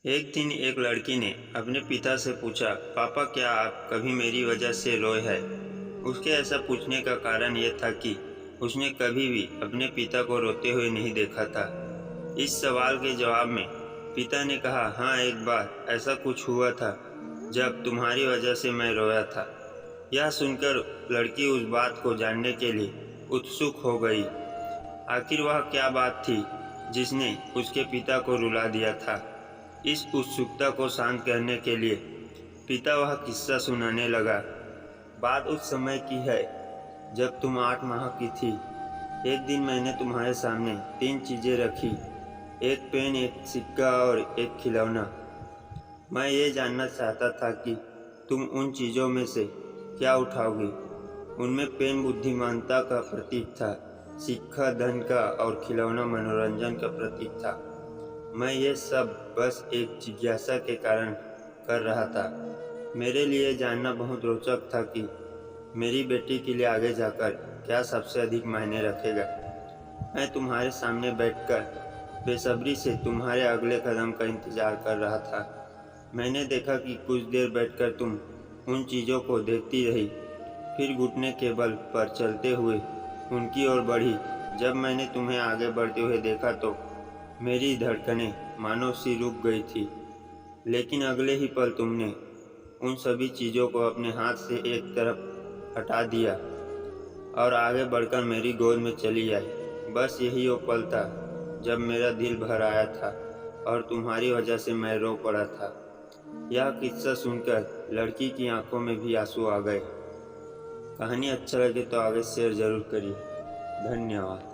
एक दिन एक लड़की ने अपने पिता से पूछा, पापा क्या आप कभी मेरी वजह से रोए हैं? उसके ऐसा पूछने का कारण यह था कि उसने कभी भी अपने पिता को रोते हुए नहीं देखा था। इस सवाल के जवाब में पिता ने कहा, हाँ, एक बार ऐसा कुछ हुआ था जब तुम्हारी वजह से मैं रोया था। यह सुनकर लड़की उस बात को जानने के लिए उत्सुक हो गई। आखिर वह क्या बात थी जिसने उसके पिता को रुला दिया था? इस उत्सुकता को शांत करने के लिए पिता वह किस्सा सुनाने लगा। बात उस समय की है जब तुम 8 माह की थी। एक दिन मैंने तुम्हारे सामने 3 चीजें रखी, एक पेन, एक सिक्का और एक खिलौना। मैं ये जानना चाहता था कि तुम उन चीज़ों में से क्या उठाओगी। उनमें पेन बुद्धिमानता का प्रतीक था, सिक्का धन का और खिलौना मनोरंजन का प्रतीक था। मैं ये सब बस एक जिज्ञासा के कारण कर रहा था। मेरे लिए जानना बहुत रोचक था कि मेरी बेटी के लिए आगे जाकर क्या सबसे अधिक मायने रखेगा। मैं तुम्हारे सामने बैठकर बेसब्री से तुम्हारे अगले कदम का इंतजार कर रहा था। मैंने देखा कि कुछ देर बैठकर तुम उन चीज़ों को देखती रही, फिर घुटने के बल पर चलते हुए उनकी ओर बढ़ी। जब मैंने तुम्हें आगे बढ़ते हुए देखा तो मेरी धड़कनें मानो सी रुक गई थी, लेकिन अगले ही पल तुमने उन सभी चीज़ों को अपने हाथ से एक तरफ हटा दिया और आगे बढ़कर मेरी गोद में चली आई। बस यही वो पल था जब मेरा दिल भर आया था और तुम्हारी वजह से मैं रो पड़ा था। यह किस्सा सुनकर लड़की की आंखों में भी आंसू आ गए। कहानी अच्छा लगे तो आगे शेयर जरूर करिए। धन्यवाद।